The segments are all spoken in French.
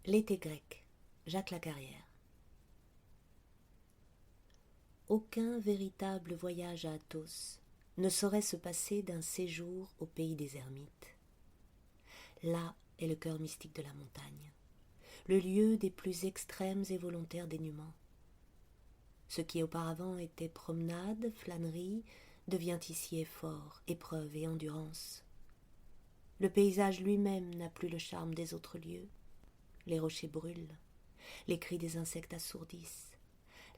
L'été grec, Jacques Lacarrière. Aucun véritable voyage à Athos ne saurait se passer d'un séjour au pays des ermites. Là est le cœur mystique de la montagne, le lieu des plus extrêmes et volontaires dénûments. Ce qui auparavant était promenade, flânerie, devient ici effort, épreuve et endurance. Le paysage lui-même n'a plus le charme des autres lieux. Les rochers brûlent, les cris des insectes assourdissent,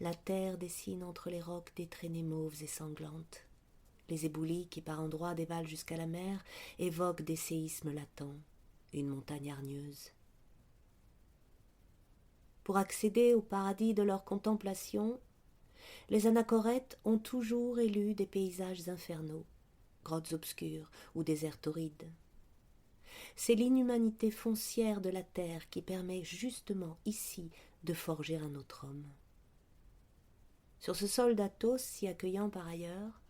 la terre dessine entre les rocs des traînées mauves et sanglantes. Les éboulis qui par endroits dévalent jusqu'à la mer évoquent des séismes latents, une montagne hargneuse. Pour accéder au paradis de leur contemplation, les anachorètes ont toujours élu des paysages infernaux, grottes obscures ou déserts torrides. C'est l'inhumanité foncière de la terre qui permet justement ici de forger un autre homme. Sur ce sol d'Athos, si accueillant par ailleurs,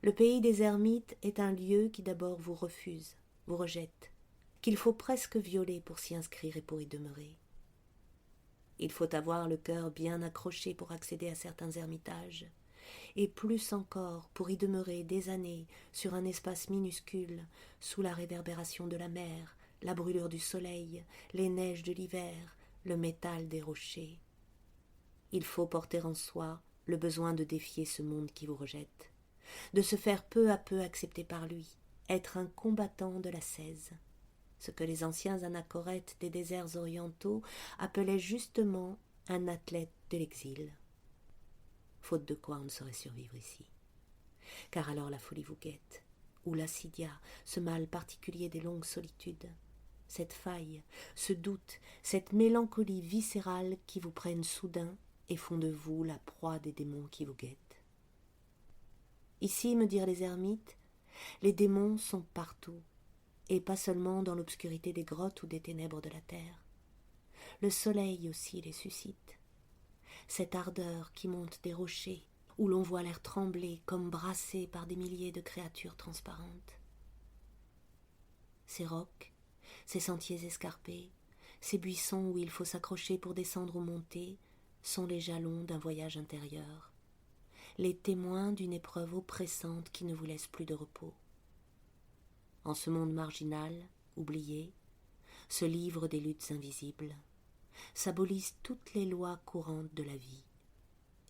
le pays des ermites est un lieu qui d'abord vous refuse, vous rejette, qu'il faut presque violer pour s'y inscrire et pour y demeurer. Il faut avoir le cœur bien accroché pour accéder à certains ermitages, et plus encore pour y demeurer des années sur un espace minuscule, sous la réverbération de la mer, la brûlure du soleil, les neiges de l'hiver, le métal des rochers. Il faut porter en soi le besoin de défier ce monde qui vous rejette, de se faire peu à peu accepter par lui, être un combattant de l'ascèse, ce que les anciens anachorètes des déserts orientaux appelaient justement un athlète de l'exil. Faute de quoi on ne saurait survivre ici. Car alors la folie vous guette, ou l'assidia, ce mal particulier des longues solitudes, cette faille, ce doute, cette mélancolie viscérale qui vous prennent soudain et font de vous la proie des démons qui vous guettent. Ici, me dirent les ermites, les démons sont partout, et pas seulement dans l'obscurité des grottes ou des ténèbres de la terre. Le soleil aussi les suscite. Cette ardeur qui monte des rochers, où l'on voit l'air trembler comme brassé par des milliers de créatures transparentes. Ces rocs, ces sentiers escarpés, ces buissons où il faut s'accrocher pour descendre ou monter, sont les jalons d'un voyage intérieur, les témoins d'une épreuve oppressante qui ne vous laisse plus de repos. En ce monde marginal, oublié, se livrent des luttes invisibles, s'abolissent toutes les lois courantes de la vie,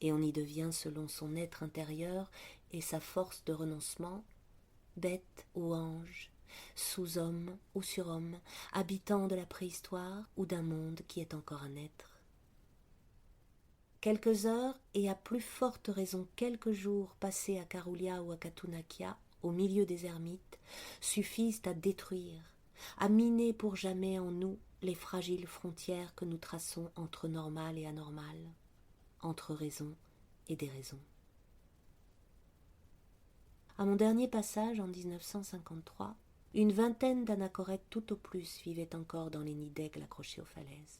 et on y devient selon son être intérieur et sa force de renoncement, bête ou ange, sous-homme ou surhomme, habitant de la préhistoire ou d'un monde qui est encore à naître. Quelques heures, et à plus forte raison quelques jours passés à Caroulia ou à Katunakia, au milieu des ermites, suffisent à détruire, à miner pour jamais en nous les fragiles frontières que nous traçons entre normal et anormal, entre raison et déraison. À mon dernier passage en 1953, une vingtaine d'anachorètes tout au plus vivaient encore dans les nids d'aigles accrochés aux falaises.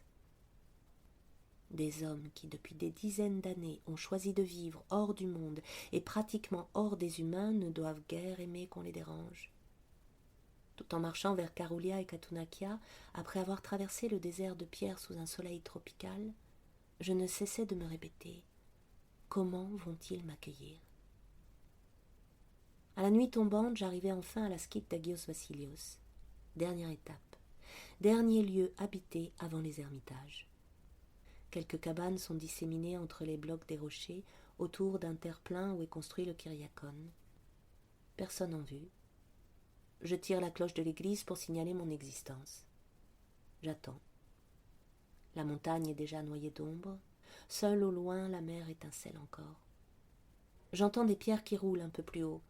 Des hommes qui, depuis des dizaines d'années, ont choisi de vivre hors du monde et pratiquement hors des humains, ne doivent guère aimer qu'on les dérange. Tout en marchant vers Caroulia et Katunakia, après avoir traversé le désert de pierre sous un soleil tropical, je ne cessais de me répéter « Comment vont-ils m'accueillir ?» À la nuit tombante, j'arrivai enfin à la skite d'Agios Vassilios. Dernière étape, dernier lieu habité avant les ermitages. Quelques cabanes sont disséminées entre les blocs des rochers, autour d'un terre-plein où est construit le Kyriakon. Personne en vue. Je tire la cloche de l'église pour signaler mon existence. J'attends. La montagne est déjà noyée d'ombre. Seule au loin, la mer étincelle encore. J'entends des pierres qui roulent un peu plus haut.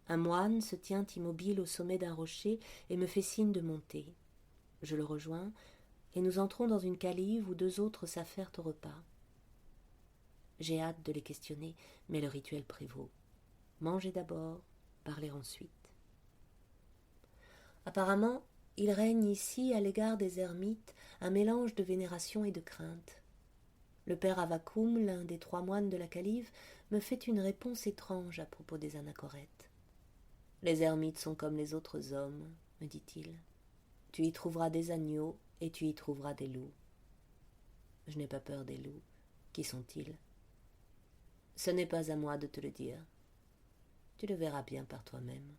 Un moine se tient immobile au sommet d'un rocher et me fait signe de monter. Je le rejoins, et nous entrons dans une calive où deux autres s'affairent au repas. J'ai hâte de les questionner, mais le rituel prévaut. Manger d'abord, parler ensuite. Apparemment, il règne ici, à l'égard des ermites, un mélange de vénération et de crainte. Le père Avakoum, l'un des 3 moines de la calive, me fait une réponse étrange à propos des anachorètes. « Les ermites sont comme les autres hommes, me dit-il. Tu y trouveras des agneaux, et tu y trouveras des loups. Je n'ai pas peur des loups. Qui sont-ils? Ce n'est pas à moi de te le dire. Tu le verras bien par toi-même.